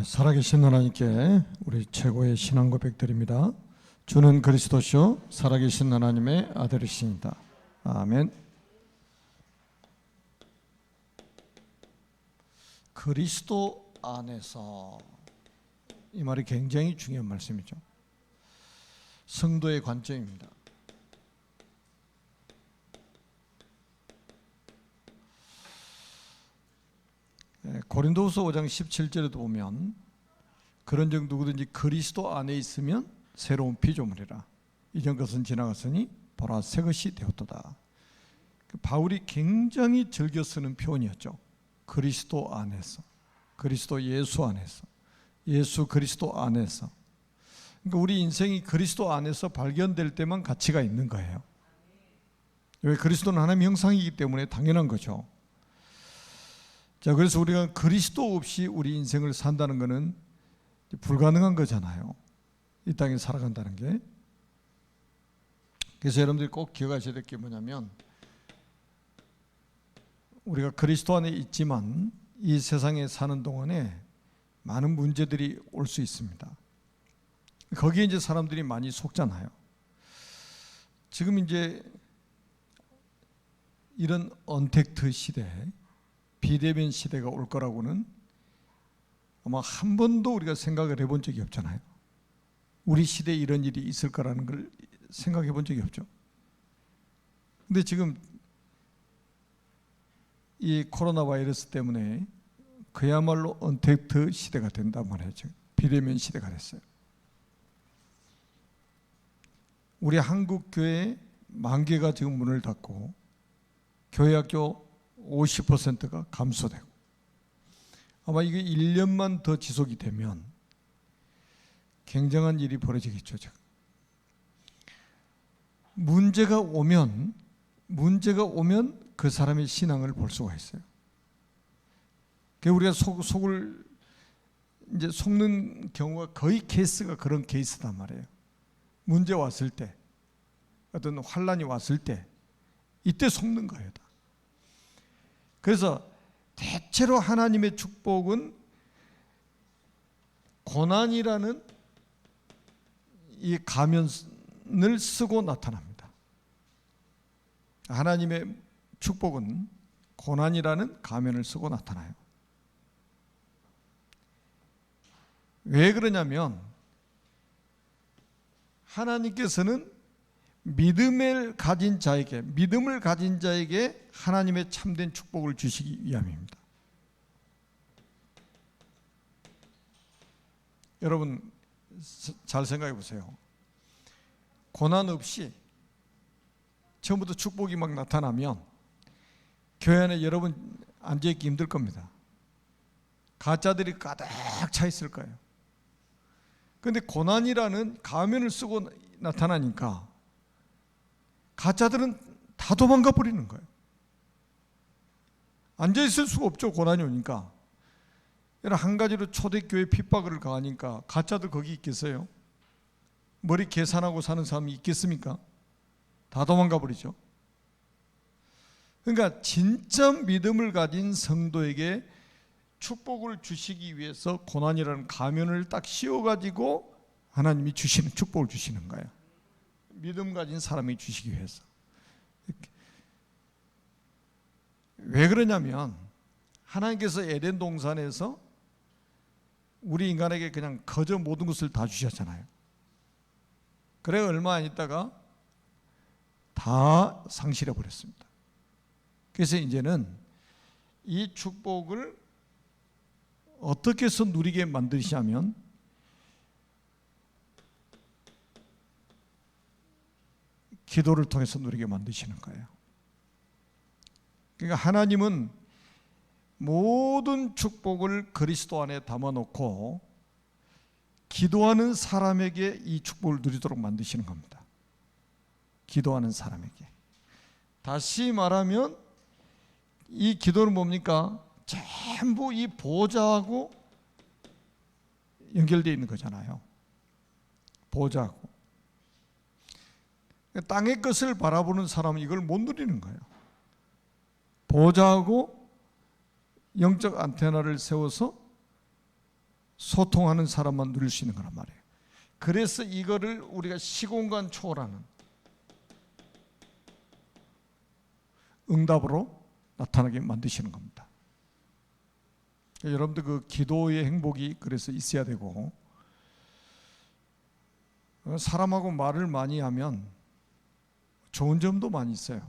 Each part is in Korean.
살아계신 하나님께 우리 최고의 신앙 고백드립니다. 주는 그리스도시요 살아계신 하나님의 아들이십니다. 아멘. 그리스도 안에서, 이 말이 굉장히 중요한 말씀이죠. 성도의 관점입니다. 고린도후서 5장 17절에도 보면 그런즉 누구든지 그리스도 안에 있으면 새로운 피조물이라 이전 것은 지나갔으니 보라 새 것이 되었도다. 바울이 굉장히 즐겨 쓰는 표현이었죠. 그리스도 안에서, 그리스도 예수 안에서, 예수 그리스도 안에서. 그러니까 우리 인생이 그리스도 안에서 발견될 때만 가치가 있는 거예요. 왜? 그리스도는 하나님의 형상이기 때문에 당연한 거죠. 자, 그래서 우리가 그리스도 없이 우리 인생을 산다는 것은 불가능한 거잖아요. 이 땅에 살아간다는 게. 그래서 여러분들이 꼭 기억하셔야 될 게 뭐냐면, 우리가 그리스도 안에 있지만 이 세상에 사는 동안에 많은 문제들이 올 수 있습니다. 거기에 이제 사람들이 많이 속잖아요. 지금 이제 이런 언택트 시대에, 비대면 시대가 올 거라고는 아마 한 번도 우리가 생각을 해본 적이 없잖아요. 우리 시대에 이런 일이 있을 거라는 걸 생각해 본 적이 없죠. 근데 지금 이 코로나 바이러스 때문에 그야말로 언택트 시대가 된단 말이에요. 비대면 시대가 됐어요. 우리 한국 교회 10,000개가 지금 문을 닫고 교회학교 50%가 감소되고, 아마 이게 1년만 더 지속이 되면 굉장한 일이 벌어지겠죠. 문제가 오면 그 사람의 신앙을 볼 수가 있어요. 우리가 속을 이제 속는 경우가 거의 케이스가 그런 케이스단 말이에요. 문제 왔을 때, 어떤 환란이 왔을 때, 이때 속는 거예요. 그래서 대체로 하나님의 축복은 고난이라는 이 가면을 쓰고 나타납니다. 하나님의 축복은 고난이라는 가면을 쓰고 나타나요. 왜 그러냐면, 하나님께서는 믿음을 가진 자에게 하나님의 참된 축복을 주시기 위함입니다. 여러분 잘 생각해 보세요. 고난 없이 처음부터 축복이 막 나타나면 교회 안에 여러분 앉아있기 힘들 겁니다. 가짜들이 가득 차 있을 거예요. 그런데 고난이라는 가면을 쓰고 나타나니까 가짜들은 다 도망가 버리는 거예요. 앉아있을 수가 없죠. 고난이 오니까. 한 가지로 초대교회 핍박을 가하니까 가짜들 거기 있겠어요? 머리 계산하고 사는 사람이 있겠습니까? 다 도망가 버리죠. 그러니까 진짜 믿음을 가진 성도에게 축복을 주시기 위해서 고난이라는 가면을 딱 씌워가지고 하나님이 주시는, 축복을 주시는 거예요. 믿음 가진 사람이 주시기 위해서. 왜 그러냐면, 하나님께서 에덴 동산에서 우리 인간에게 그냥 거저 모든 것을 다 주셨잖아요. 그래 얼마 안 있다가 다 상실해 버렸습니다. 그래서 이제는 이 축복을 어떻게 해서 누리게 만드시냐면, 기도를 통해서 누리게 만드시는 거예요. 그러니까 하나님은 모든 축복을 그리스도 안에 담아놓고 기도하는 사람에게 이 축복을 누리도록 만드시는 겁니다. 기도하는 사람에게. 다시 말하면 이 기도는 뭡니까? 전부 이 보좌하고 연결되어 있는 거잖아요. 보좌하고. 땅의 것을 바라보는 사람은 이걸 못 누리는 거예요. 보좌하고 영적 안테나를 세워서 소통하는 사람만 누릴 수 있는 거란 말이에요. 그래서 이거를 우리가 시공간 초월하는 응답으로 나타나게 만드시는 겁니다. 여러분들 그 기도의 행복이 그래서 있어야 되고, 사람하고 말을 많이 하면 좋은 점도 많이 있어요.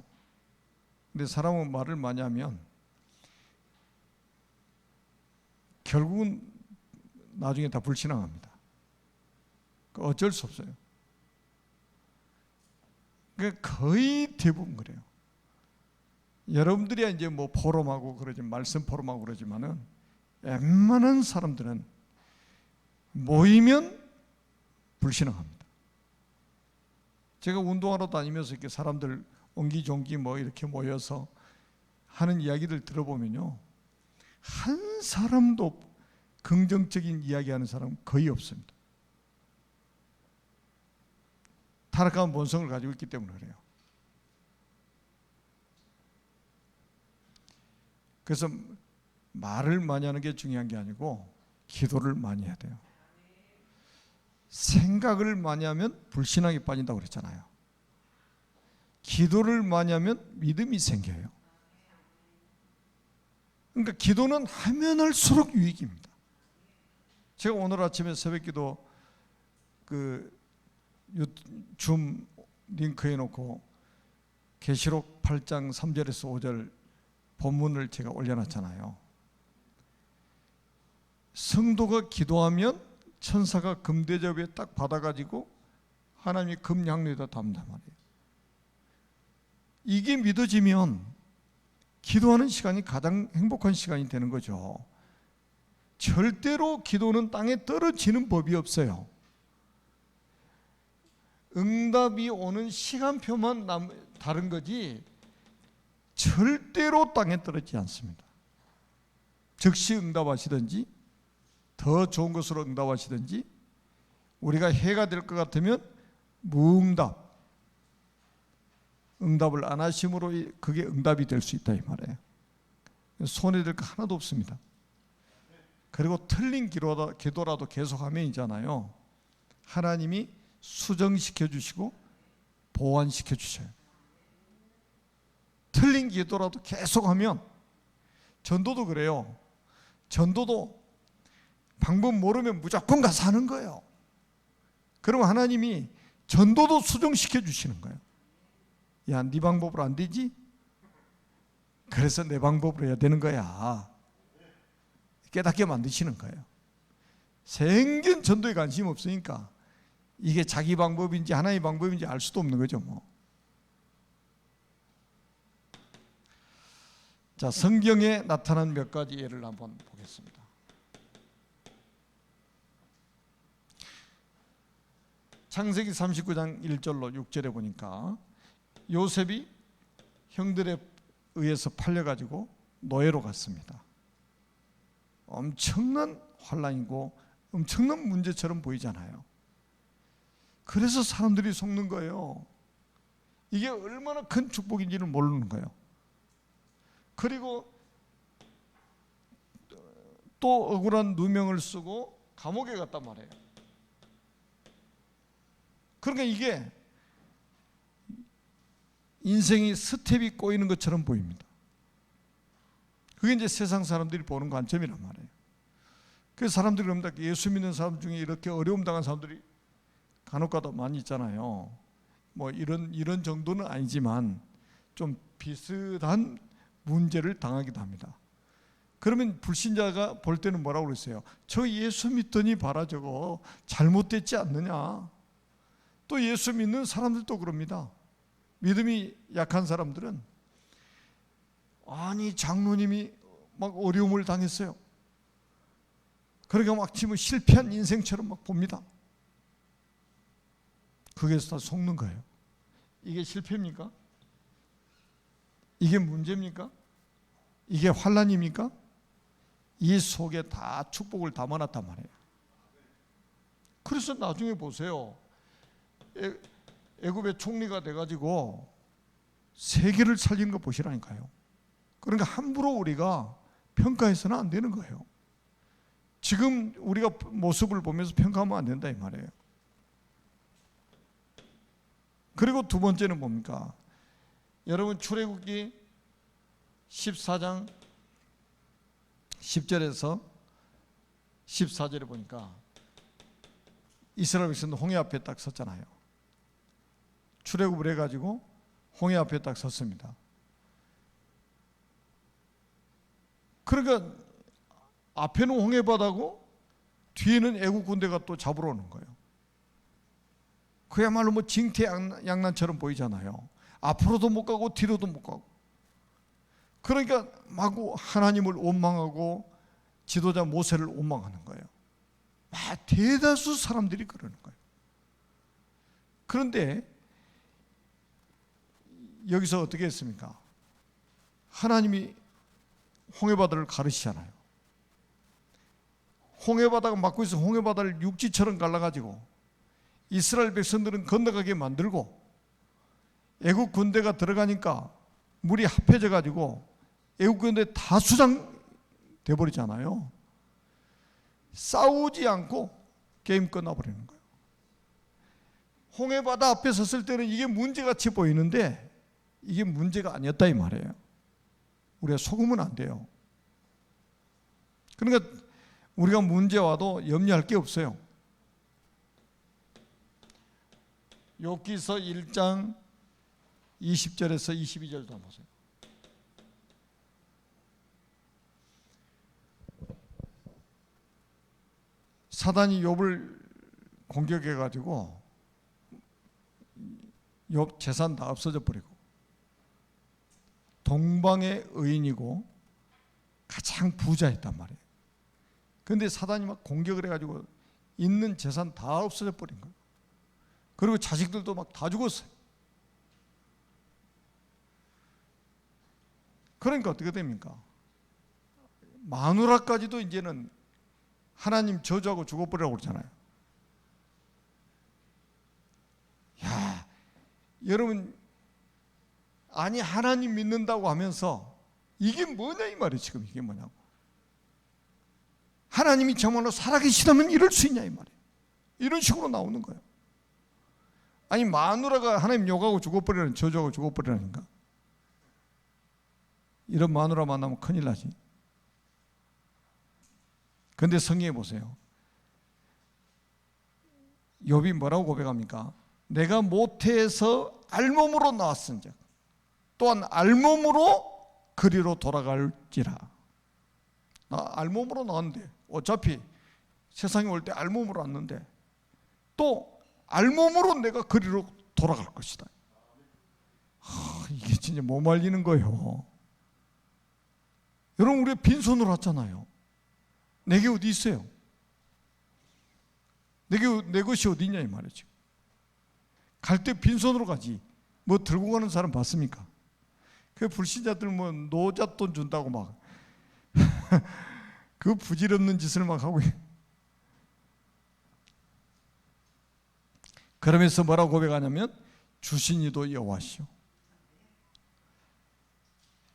근데 사람하고 말을 많이 하면 결국은 나중에 다 불신앙합니다. 어쩔 수 없어요. 거의 대부분 그래요. 여러분들이 이제 뭐 포럼하고 그러지, 말씀 포럼하고 그러지만은 웬만한 사람들은 모이면 불신앙합니다. 제가 운동하러 다니면서 이렇게 사람들 옹기종기 뭐 이렇게 모여서 하는 이야기들 들어보면요, 한 사람도 긍정적인 이야기하는 사람 거의 없습니다. 타락한 본성을 가지고 있기 때문에 그래요. 그래서 말을 많이 하는 게 중요한 게 아니고 기도를 많이 해야 돼요. 생각을 많이 하면 불신앙에 빠진다고 그랬잖아요. 기도를 많이 하면 믿음이 생겨요. 그러니까 기도는 하면 할수록 유익입니다. 제가 오늘 아침에 새벽기도 줌 링크해 놓고 계시록 8장 3절에서 5절 본문을 제가 올려놨잖아요. 성도가 기도하면 천사가 금대접에 딱 받아가지고 하나님이 금양로에다 담는단 말이에요. 이게 믿어지면 기도하는 시간이 가장 행복한 시간이 되는 거죠. 절대로 기도는 땅에 떨어지는 법이 없어요. 응답이 오는 시간표만 다른 거지 절대로 땅에 떨어지지 않습니다. 즉시 응답하시든지 더 좋은 것으로 응답하시든지, 우리가 해가 될 것 같으면 무응답, 응답을 안 하심으로 그게 응답이 될 수 있다 이 말이에요. 손해될 거 하나도 없습니다. 그리고 틀린 기도라도 계속하면 있잖아요, 하나님이 수정시켜 주시고 보완시켜 주셔요. 틀린 기도라도 계속하면, 전도도 그래요. 전도도 방법 모르면 무조건 가서 하는 거예요. 그러면 하나님이 전도도 수정시켜 주시는 거예요. 야, 네 방법으로 안 되지? 그래서 내 방법으로 해야 되는 거야. 깨닫게 만드시는 거예요. 생전 전도에 관심 없으니까 이게 자기 방법인지 하나님의 방법인지 알 수도 없는 거죠 뭐. 자, 성경에 나타난 몇 가지 예를 한번 보겠습니다. 창세기 39장 1절로 6절에 보니까 요셉이 형들에 의해서 팔려가지고 노예로 갔습니다. 엄청난 환난이고 엄청난 문제처럼 보이잖아요. 그래서 사람들이 속는 거예요. 이게 얼마나 큰 축복인지를 모르는 거예요. 그리고 또 억울한 누명을 쓰고 감옥에 갔단 말이에요. 그러니까 이게 인생이 스텝이 꼬이는 것처럼 보입니다. 그게 이제 세상 사람들이 보는 관점이란 말이에요. 그래서 사람들이 그럽니다. 예수 믿는 사람 중에 이렇게 어려움 당한 사람들이 간혹가다 많이 있잖아요. 뭐 이런 정도는 아니지만 좀 비슷한 문제를 당하기도 합니다. 그러면 불신자가 볼 때는 뭐라고 그랬어요? 저 예수 믿더니 봐라 저거 잘못됐지 않느냐. 또 예수 믿는 사람들도 그럽니다. 믿음이 약한 사람들은 아니 장로님이 막 어려움을 당했어요. 그러니까 막 지금 실패한 인생처럼 막 봅니다. 거기에서 다 속는 거예요. 이게 실패입니까? 이게 문제입니까? 이게 환난입니까? 이 속에 다 축복을 담아놨단 말이에요. 그래서 나중에 보세요. 애굽의 총리가 돼가지고 세계를 살린 거 보시라니까요. 그러니까 함부로 우리가 평가해서는 안 되는 거예요. 지금 우리가 모습을 보면서 평가하면 안 된다 이 말이에요. 그리고 두 번째는 뭡니까? 여러분 출애굽기 14장 10절에서 14절에 보니까 이스라엘 백성들 홍해 앞에 딱 섰잖아요. 출애굽을 해가지고 홍해 앞에 딱 섰습니다. 그러니까 앞에는 홍해 바다고 뒤에는 애국 군대가 또 잡으러 오는 거예요. 그야말로 뭐 징태양난처럼 보이잖아요. 앞으로도 못 가고 뒤로도 못 가고. 그러니까 마구 하나님을 원망하고 지도자 모세를 원망하는 거예요. 대다수 사람들이 그러는 거예요. 그런데 여기서 어떻게 했습니까? 하나님이 홍해바다를 가르치잖아요. 홍해바다가 막고 있어 홍해바다를 육지처럼 갈라가지고 이스라엘 백성들은 건너가게 만들고 애국 군대가 들어가니까 물이 합해져 가지고 애국 군대 다 수장돼 버리잖아요. 싸우지 않고 게임 끝나버리는 거예요. 홍해바다 앞에 섰을 때는 이게 문제같이 보이는데 이게 문제가 아니었다 이 말이에요. 우리가 속으면 안 돼요. 그러니까 우리가 문제 와도 염려할 게 없어요. 욥기서 1장 20절에서 22절도 한번 보세요. 사단이 욥을 공격해 가지고 욥 재산 다 없어져 버리고 동방의 의인이고 가장 부자였단 말이에요. 그런데 사단이 막 공격을 해가지고 있는 재산 다 없어져 버린 거예요. 그리고 자식들도 막 다 죽었어요. 그러니까 어떻게 됩니까? 마누라까지도 이제는 하나님 저주하고 죽어버리라고 그러잖아요. 야, 여러분, 아니 하나님 믿는다고 하면서 이게 뭐냐 이 말이에요. 지금 이게 뭐냐고. 하나님이 정말로 살아계시다면 이럴 수 있냐 이 말이에요. 이런 식으로 나오는 거예요. 아니 마누라가 하나님 욕하고 죽어버리라는, 저주하고 죽어버리라니까. 이런 마누라 만나면 큰일 나지. 그런데 성경에 보세요. 욥이 뭐라고 고백합니까? 내가 모태에서 알몸으로 나왔은즉 또한 알몸으로 그리로 돌아갈지라. 나 알몸으로 나왔는데 어차피 세상에 올 때 알몸으로 왔는데 또 알몸으로 내가 그리로 돌아갈 것이다. 이게 진짜 못 말리는 거예요. 여러분 우리 빈손으로 왔잖아요. 내게 어디 있어요? 내 것이 어디 있냐 이 말이죠. 갈 때 빈손으로 가지. 뭐 들고 가는 사람 봤습니까? 그 불신자들 뭐 노잣돈 준다고 막 그 부질없는 짓을 막 하고. 그러면서 뭐라고 고백하냐면 주신 이도 여호와시오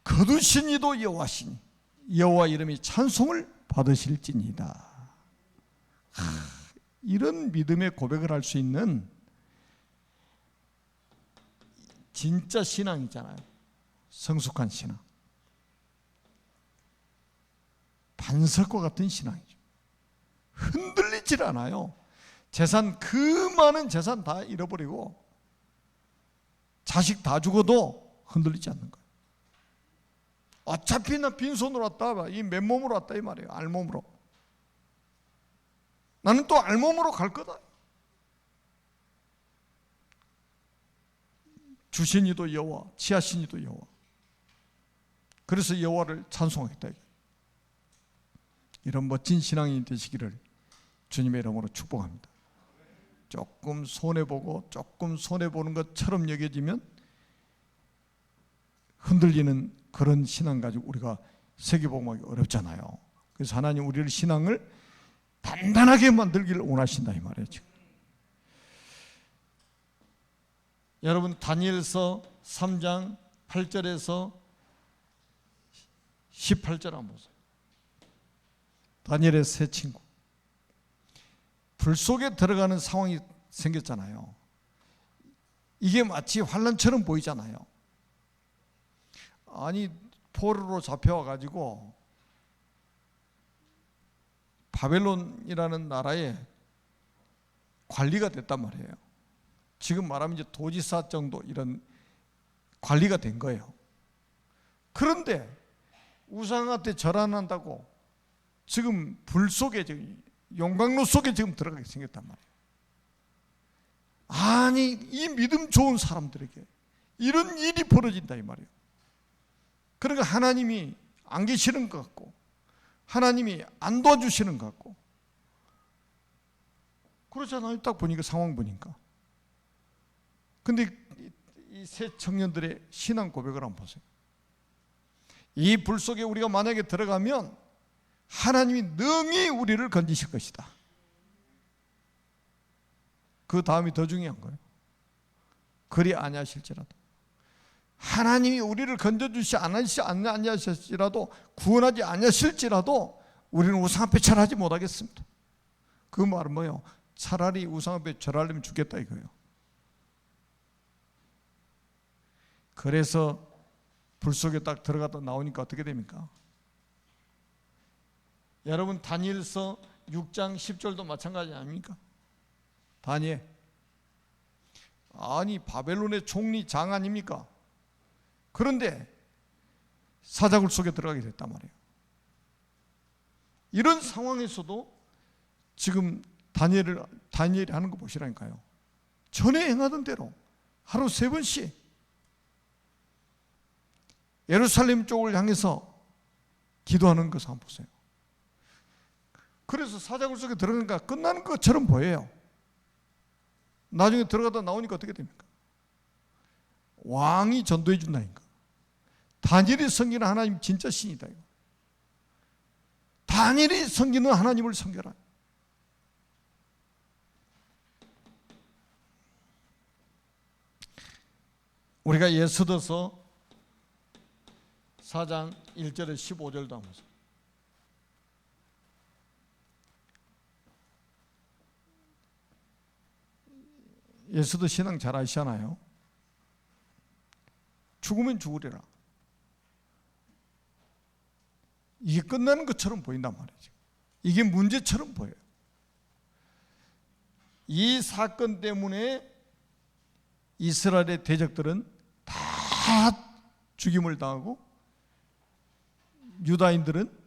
거두신 이도 여호와시니 여호와 이름이 찬송을 받으실지니이다. 이런 믿음의 고백을 할 수 있는 진짜 신앙이잖아요. 성숙한 신앙. 반석과 같은 신앙이죠. 흔들리질 않아요. 재산, 그 많은 재산 다 잃어버리고 자식 다 죽어도 흔들리지 않는 거예요. 어차피 나 빈손으로 왔다, 이 맨몸으로 왔다 이 말이에요. 알몸으로. 나는 또 알몸으로 갈 거다. 주신 이도 여호와, 취하신 이도 여호와. 그래서 여호와를 찬송하겠다. 이런 멋진 신앙이 되시기를 주님의 이름으로 축복합니다. 조금 손해보고 조금 손해보는 것처럼 여겨지면 흔들리는 그런 신앙 가지고 우리가 세계복음하기 어렵잖아요. 그래서 하나님 우리를 신앙을 단단하게 만들기를 원하신다 이 말이에요. 지금. 여러분 다니엘서 3장 8절에서 18절 한번 보세요. 다니엘의 세 친구. 불 속에 들어가는 상황이 생겼잖아요. 이게 마치 환란처럼 보이잖아요. 아니 포로로 잡혀와 가지고 바벨론이라는 나라에 관리가 됐단 말이에요. 지금 말하면 이제 도지사 정도 이런 관리가 된 거예요. 그런데 우상한테 절 안 한다고 지금 불 속에, 용광로 속에 지금 들어가게 생겼단 말이에요. 아니 이 믿음 좋은 사람들에게 이런 일이 벌어진다 이 말이에요. 그러니까 하나님이 안 계시는 것 같고 하나님이 안 도와주시는 것 같고 그렇잖아요. 딱 보니까 상황 보니까. 근데 이 세 청년들의 신앙 고백을 한번 보세요. 이 불 속에 우리가 만약에 들어가면 하나님이 능히 우리를 건지실 것이다. 그 다음이 더 중요한 거예요. 그리 아니하실지라도 하나님이 우리를 건져주시 아니하실지라도 구원하지 아니하실지라도 우리는 우상 앞에 절하지 못하겠습니다. 그 말은 뭐예요? 차라리 우상 앞에 절하려면 죽겠다 이거예요. 그래서 불 속에 딱 들어갔다 나오니까 어떻게 됩니까? 여러분 다니엘서 6장 10절도 마찬가지 아닙니까? 다니엘 아니 바벨론의 총리 장 아닙니까? 그런데 사자굴 속에 들어가게 됐단 말이에요. 이런 상황에서도 지금 다니엘이 하는 거 보시라니까요. 전에 행하던 대로 하루 3번씩 예루살렘 쪽을 향해서 기도하는 것을 한번 보세요. 그래서 사자굴 속에 들어가니까 끝나는 것처럼 보여요. 나중에 들어가다 나오니까 어떻게 됩니까? 왕이 전도해 준다니까. 다니엘이 섬기는 하나님 진짜 신이다. 이거. 다니엘이 섬기는 하나님을 섬겨라. 우리가 에스더서 4장 1절에 15절도 한번 보세요. 에스더 신앙 잘 아시잖아요. 죽으면 죽으리라. 이게 끝나는 것처럼 보인단 말이죠. 이게 문제처럼 보여요. 이 사건 때문에 이스라엘의 대적들은 다 죽임을 당하고 유다인들은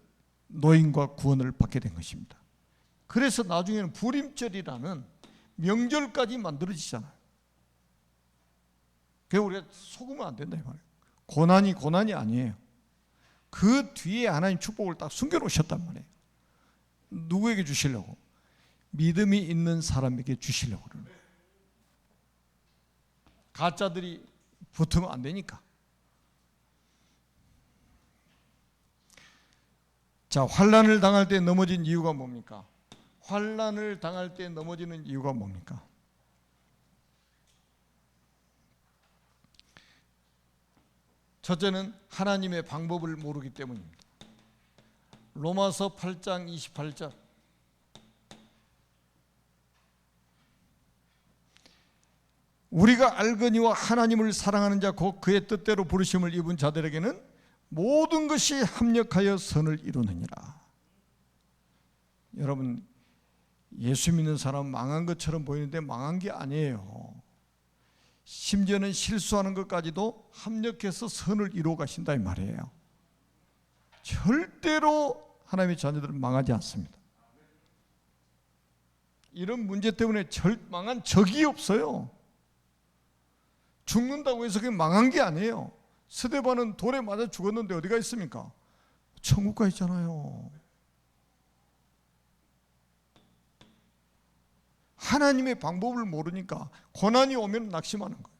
노임과 구원을 받게 된 것입니다. 그래서 나중에는 부림절이라는 명절까지 만들어지잖아요. 그래서 우리가 속으면 안 된다 이 말이에요. 고난이 아니에요. 그 뒤에 하나님 축복을 딱 숨겨놓으셨단 말이에요. 누구에게 주시려고? 믿음이 있는 사람에게 주시려고 그러는 거예요. 가짜들이 붙으면 안 되니까. 자, 환난을 당할 때 넘어진 이유가 뭡니까? 환난을 당할 때 넘어지는 이유가 뭡니까? 첫째는 하나님의 방법을 모르기 때문입니다. 로마서 8장 28절 우리가 알거니와 하나님을 사랑하는 자 곧 그의 뜻대로 부르심을 입은 자들에게는 모든 것이 합력하여 선을 이루느니라. 여러분 예수 믿는 사람은 망한 것처럼 보이는데 망한 게 아니에요. 심지어는 실수하는 것까지도 합력해서 선을 이루어 가신다 이 말이에요. 절대로 하나님의 자녀들은 망하지 않습니다. 이런 문제 때문에 망한 적이 없어요. 죽는다고 해서 그게 망한 게 아니에요. 스데반은 돌에 맞아 죽었는데 어디가 있습니까? 천국 가 있잖아요. 하나님의 방법을 모르니까 고난이 오면 낙심하는 거예요.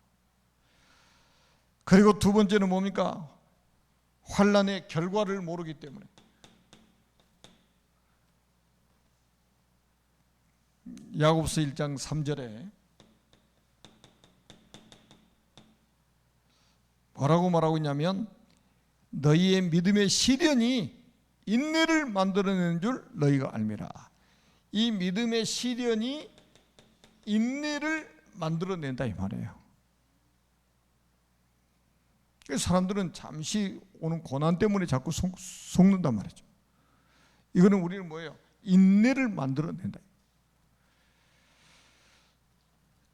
그리고 두 번째는 뭡니까? 환난의 결과를 모르기 때문에. 야고보서 1장 3절에 뭐라고 말하고 있냐면 너희의 믿음의 시련이 인내를 만들어내는 줄 너희가 알미라. 이 믿음의 시련이 인내를 만들어낸다 이 말이에요. 사람들은 잠시 오는 고난 때문에 자꾸 속는단 말이죠. 이거는 우리는 뭐예요? 인내를 만들어낸다.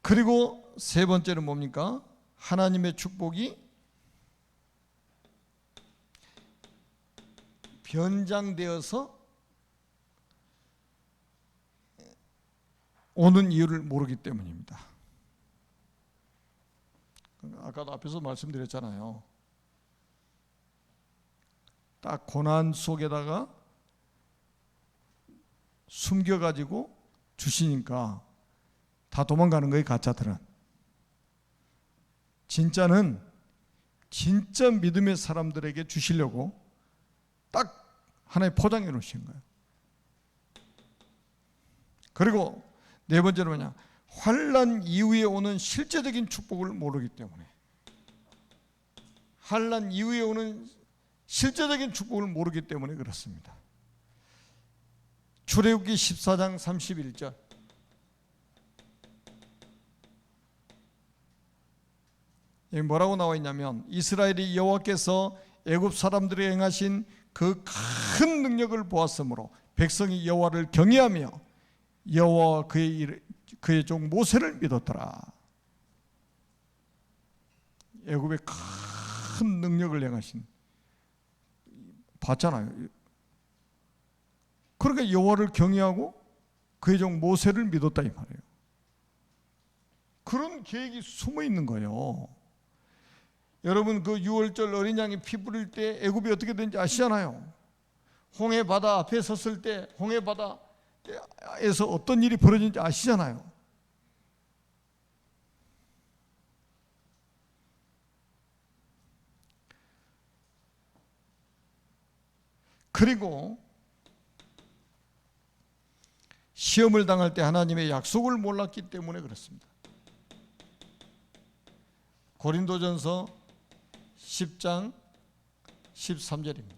그리고 세 번째는 뭡니까? 하나님의 축복이 변장되어서 오는 이유를 모르기 때문입니다. 아까도 앞에서 말씀드렸잖아요. 딱 고난 속에다가 숨겨가지고 주시니까 다 도망가는 거예요. 가짜들은. 진짜는 진짜 믿음의 사람들에게 주시려고 딱 하나의 포장해 놓으신 거예요. 그리고 네 번째로 뭐냐? 환난 이후에 오는 실제적인 축복을 모르기 때문에, 환난 이후에 오는 실제적인 축복을 모르기 때문에 그렇습니다. 출애굽기 14장 31절. 여기 뭐라고 나와 있냐면, 이스라엘이 여호와께서 애굽 사람들이 행하신 그 큰 능력을 보았으므로 백성이 여호와를 경외하며 여호와와 그의 종 모세를 믿었더라. 애굽의 큰 능력을 행하신, 봤잖아요. 그러니까 여호와를 경외하고 그의 종 모세를 믿었다 이 말이에요. 그런 계획이 숨어 있는 거예요. 여러분, 그 6월절 어린 양이 피 뿌릴 때 애굽이 어떻게 되는지 아시잖아요. 홍해 바다 앞에 섰을 때 홍해 바다에서 어떤 일이 벌어진지 아시잖아요. 그리고 시험을 당할 때 하나님의 약속을 몰랐기 때문에 그렇습니다. 고린도전서 10장 13절입니다.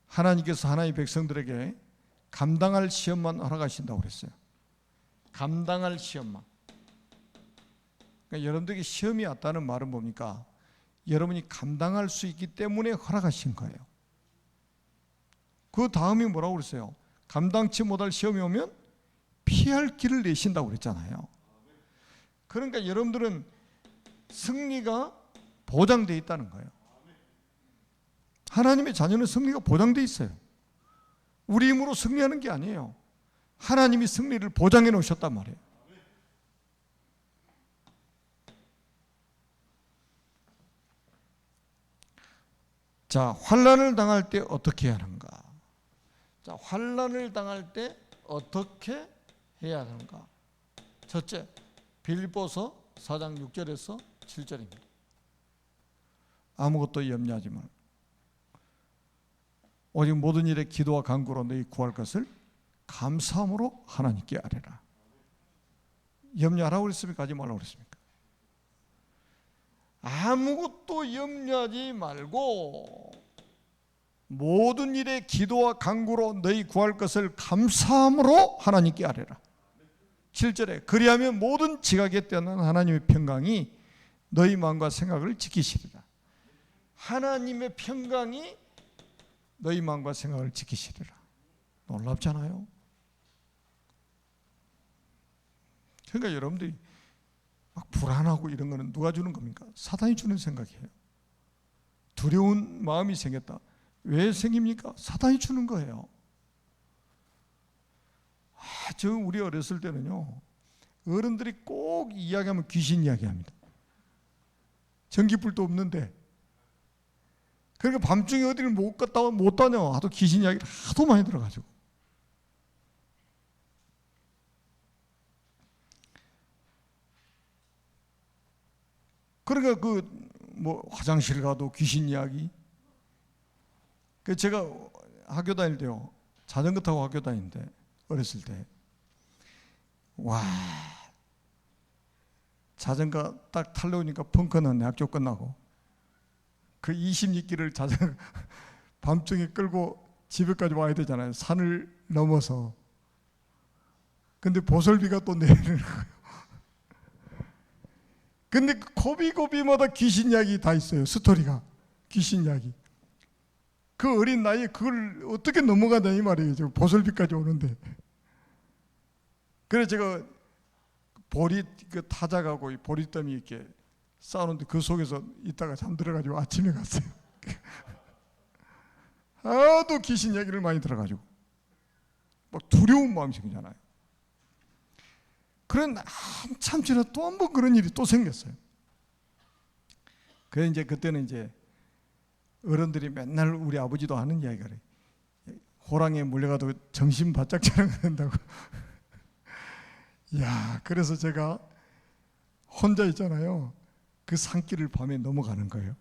하나님께서 하나님의 백성들에게 감당할 시험만 허락하신다고 그랬어요. 감당할 시험만. 그러니까 여러분들에게 시험이 왔다는 말은 뭡니까? 여러분이 감당할 수 있기 때문에 허락하신 거예요. 그 다음이 뭐라고 그랬어요? 감당치 못할 시험이 오면 피할 길을 내신다고 그랬잖아요. 그러니까 여러분들은 승리가 보장되어 있다는 거예요. 하나님의 자녀는 승리가 보장되어 있어요. 우리 힘으로 승리하는 게 아니에요. 하나님이 승리를 보장해 놓으셨단 말이에요. 자, 환난을 당할 때 어떻게 해야 하는가? 자, 환난을 당할 때 어떻게 해야 하는가? 첫째, 빌립보서 4장 6절에서 7절입니다. 아무것도 염려하지 말고 오직 모든 일에 기도와 간구로 너희 구할 것을 감사함으로 하나님께 아뢰라. 염려하라고 그랬습니까? 하지 말라고 그랬습니까? 아무것도 염려하지 말고 모든 일에 기도와 간구로 너희 구할 것을 감사함으로 하나님께 아뢰라. 7절에 그리하면 모든 지각에 뛰어난 하나님의 평강이 너희 마음과 생각을 지키시리라. 하나님의 평강이 너희 마음과 생각을 지키시리라. 놀랍잖아요. 그러니까 여러분들이 막 불안하고 이런 거는 누가 주는 겁니까? 사단이 주는 생각이에요. 두려운 마음이 생겼다. 왜 생깁니까? 사단이 주는 거예요. 저 우리 어렸을 때는요, 어른들이 꼭 이야기하면 귀신 이야기합니다. 전기불도 없는데. 그러니까 밤중에 어디를 못 다녀. 하도 귀신 이야기를 하도 많이 들어가지고. 그러니까 화장실 가도 귀신 이야기. 그 제가 학교 다닐 때요, 자전거 타고 학교 다니는데 어렸을 때, 와, 자전거 딱 타려오니까 펑크 났네. 학교 끝나고 그 20리길을 자전거 밤중에 끌고 집에까지 와야 되잖아요. 산을 넘어서. 근데 보슬비가 또 내리는 거예요. 근데 고비고비마다 귀신 이야기 다 있어요. 스토리가. 귀신 이야기. 그 어린 나이에 그걸 어떻게 넘어가냐 이 말이에요. 보슬비까지 오는데. 그래서 제가 보리 그 타작하고 보리더미 이렇게 싸우는데 그 속에서 있다가 잠들어가지고 아침에 갔어요. 하도 귀신 이야기를 많이 들어가지고 막 두려운 마음이 생기잖아요. 그런데 한참 지나 또 한 번 그런 일이 또 생겼어요. 그래서 이제 그때는 이제 어른들이 맨날 우리 아버지도 하는 이야기가 그래요. 호랑이에 물려가도 정신 바짝 차려야 된다고. 야, 그래서 제가 혼자 있잖아요. 그 산길을 밤에 넘어가는 거예요.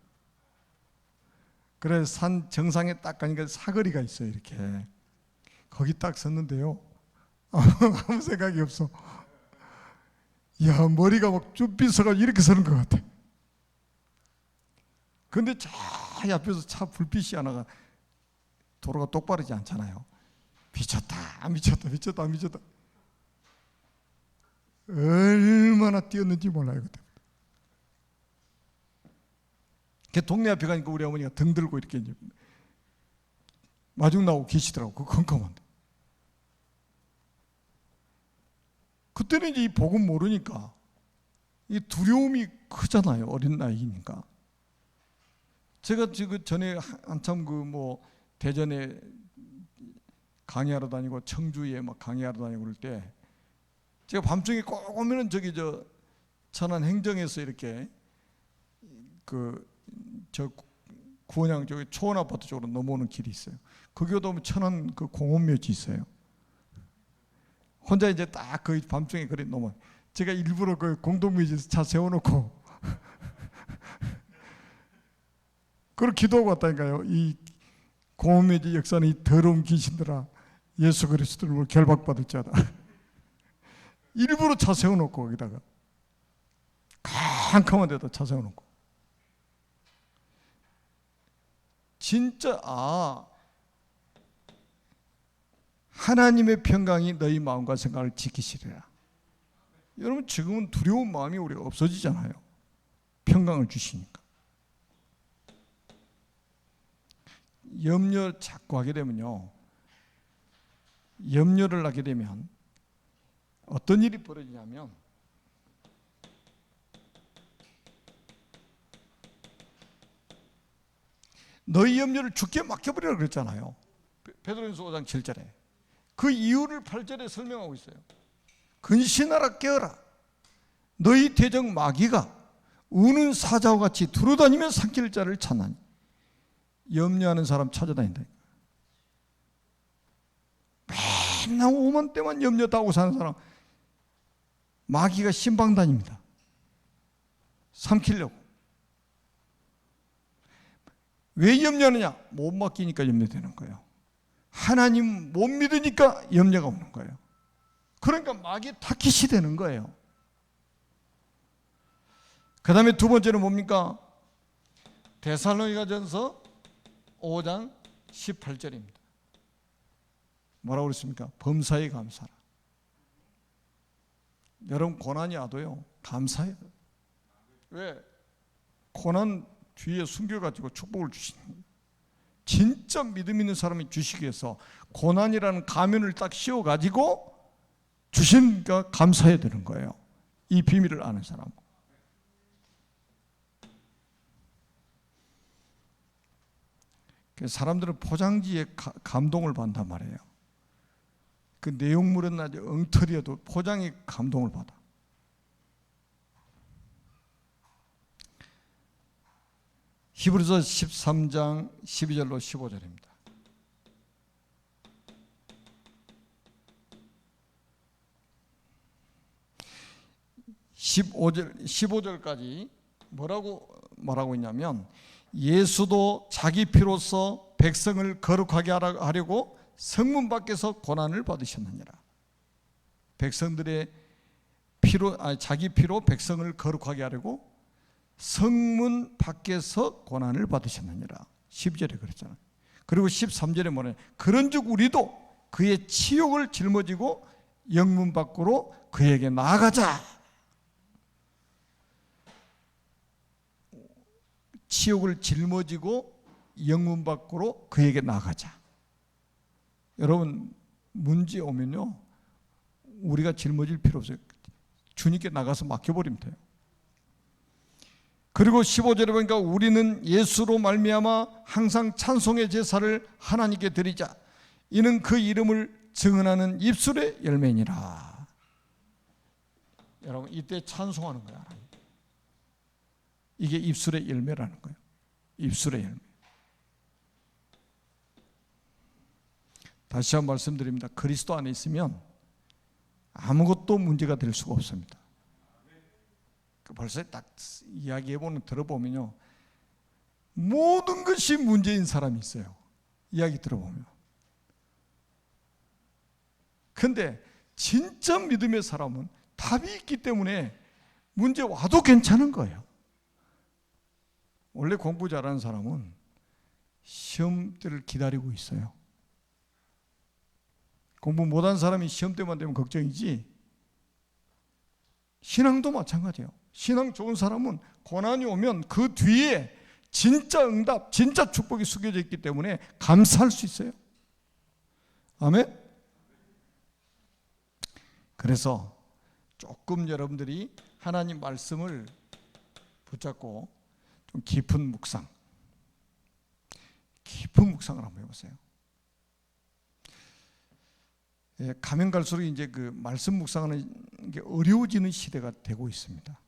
그래서 산 정상에 딱 가니까 사거리가 있어요. 이렇게 거기 딱 섰는데요. 아무 생각이 없어. 야, 머리가 막 쭈삣 서가지고 이렇게 서는 것 같아. 근데 저 앞에서 차 불빛이 하나가, 도로가 똑바르지 않잖아요. 미쳤다 미쳤다 미쳤다. 얼마나 뛰었는지 몰라요 그때. 그 동네 앞에 가니까 우리 어머니가 등 들고 이렇게 이제 마중 나오고 계시더라고. 그 컴컴한데. 그때는 이제 이 복음 모르니까 이 두려움이 크잖아요. 어린 나이니까. 제가 지금 전에 한참 그 뭐 대전에 강의하러 다니고 청주에 막 강의하러 다니고 그럴 때 제가 밤중에 꼭 오면은 저기 저 천안 행정에서 이렇게 그 저 구원양 쪽에 초원 아파트 쪽으로 넘어오는 길이 있어요. 거기도 오면 천안 그 공원묘지 있어요. 혼자 이제 딱 거의 밤중에 그래 넘어. 제가 일부러 그 공동묘지에서 차 세워놓고 그걸 기도하고 왔다니까요. 이 공원묘지 역사는 이 더러운 귀신들아 예수 그리스도를 결박받을지어다. 일부러 차 세워놓고 거기다가 캄캄한 데다 차 세워놓고 진짜 하나님의 평강이 너희 마음과 생각을 지키시리라. 여러분 지금은 두려운 마음이 우리가 없어지잖아요. 평강을 주시니까. 염려 자꾸 하게 되면요, 염려를 하게 되면 어떤 일이 벌어지냐면 너희 염려를 주께 맡겨버리라 그랬잖아요. 베드로전서 5장 7절에. 그 이유를 8절에 설명하고 있어요. 근신하라 깨어라. 너희 대적 마귀가 우는 사자와 같이 두루다니며 삼킬 자를 찾나니. 염려하는 사람 찾아다닌다. 맨날 오만 때만 염려 따고 사는 사람 마귀가 신방다닙니다. 삼키려고. 왜 염려하느냐? 못 맡기니까 염려되는 거예요. 하나님 못 믿으니까 염려가 오는 거예요. 그러니까 마귀 타깃이 되는 거예요. 그 다음에 두 번째는 뭡니까? 데살로니가전서 5장 18절입니다. 뭐라고 그랬습니까? 범사에 감사라. 여러분 고난이 와도요 감사해요. 왜? 고난 뒤에 숨겨가지고 축복을 주시는 거예요. 진짜 믿음 있는 사람이 주시기 위해서 고난이라는 가면을 딱 씌워가지고 주시니까 감사해야 되는 거예요. 이 비밀을 아는 사람. 사람들은 포장지에 감동을 받는단 말이에요. 그 내용물은 아주 엉터리여도 포장에 감동을 받아. 히브리서 13장 12절로 15절입니다. 15절까지 뭐라고 말하고 있냐면 예수도 자기 피로써 백성을 거룩하게 하려고 성문 밖에서 고난을 받으셨느니라. 백성들의 피로, 자기 피로 백성을 거룩하게 하려고 성문 밖에서 고난을 받으셨느니라. 12절에 그랬잖아요. 그리고 13절에 뭐냐? 그런즉 우리도 그의 치욕을 짊어지고 영문 밖으로 그에게 나아가자. 치욕을 짊어지고 영문 밖으로 그에게 나아가자. 여러분, 문제 오면요, 우리가 짊어질 필요 없어요. 주님께 나가서 맡겨버리면 돼요. 그리고 15절에 보니까 우리는 예수로 말미암아 항상 찬송의 제사를 하나님께 드리자. 이는 그 이름을 증언하는 입술의 열매니라. 여러분, 이때 찬송하는 거야. 이게 입술의 열매라는 거예요. 입술의 열매. 다시 한번 말씀드립니다. 그리스도 안에 있으면 아무것도 문제가 될 수가 없습니다. 벌써 딱 이야기해보는 들어보면요, 모든 것이 문제인 사람이 있어요. 이야기 들어보면. 근데 진짜 믿음의 사람은 답이 있기 때문에 문제 와도 괜찮은 거예요. 원래 공부 잘하는 사람은 시험 때를 기다리고 있어요. 공부 못한 사람이 시험 때만 되면 걱정이지, 신앙도 마찬가지예요. 신앙 좋은 사람은 고난이 오면 그 뒤에 진짜 응답, 진짜 축복이 숙여져 있기 때문에 감사할 수 있어요. 아멘? 그래서 조금 여러분들이 하나님 말씀을 붙잡고 좀 깊은 묵상을 한번 해보세요. 가면 갈수록 이제 그 말씀 묵상하는 게 어려워지는 시대가 되고 있습니다.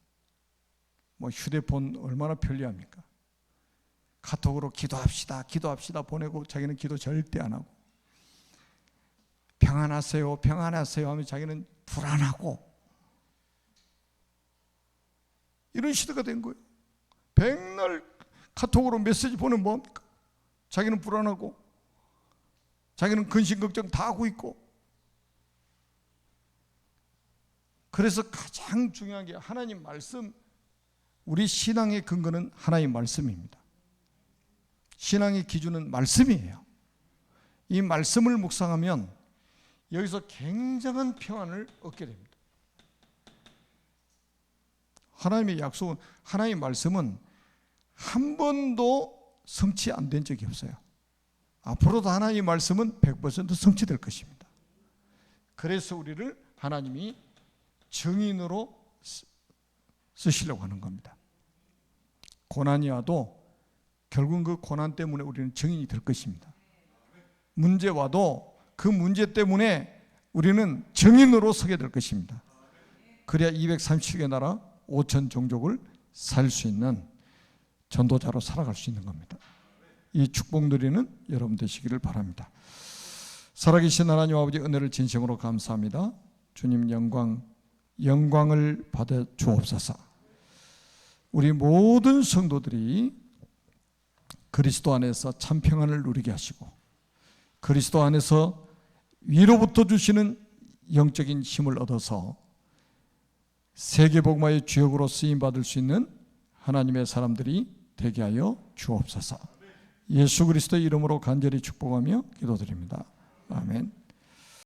뭐 휴대폰 얼마나 편리합니까? 카톡으로 기도합시다 보내고 자기는 기도 절대 안 하고, 평안하세요 하면 자기는 불안하고, 이런 시대가 된 거예요. 백날 카톡으로 메시지 보내면 뭐합니까? 자기는 불안하고, 자기는 근심 걱정 다 하고 있고. 그래서 가장 중요한 게 하나님 말씀, 우리 신앙의 근거는 하나님 말씀입니다. 신앙의 기준은 말씀이에요. 이 말씀을 묵상하면 여기서 굉장한 평안을 얻게 됩니다. 하나님의 약속은, 하나님의 말씀은 한 번도 성취 안 된 적이 없어요. 앞으로도 하나님의 말씀은 100% 성취될 것입니다. 그래서 우리를 하나님이 증인으로 쓰시려고 하는 겁니다. 고난이 와도 결국은 그 고난 때문에 우리는 증인이 될 것입니다. 문제 와도 그 문제 때문에 우리는 증인으로 서게 될 것입니다. 그래야 237개 나라 5천 종족을 살 수 있는 전도자로 살아갈 수 있는 겁니다. 이 축복 누리는 여러분 되시기를 바랍니다. 살아계신 하나님 아버지, 은혜를 진심으로 감사합니다. 주님, 영광을 받아 주옵소서. 우리 모든 성도들이 그리스도 안에서 참 평안을 누리게 하시고, 그리스도 안에서 위로부터 주시는 영적인 힘을 얻어서 세계복음화의 주역으로 쓰임받을 수 있는 하나님의 사람들이 되게 하여 주옵소서. 예수 그리스도의 이름으로 간절히 축복하며 기도드립니다. 아멘.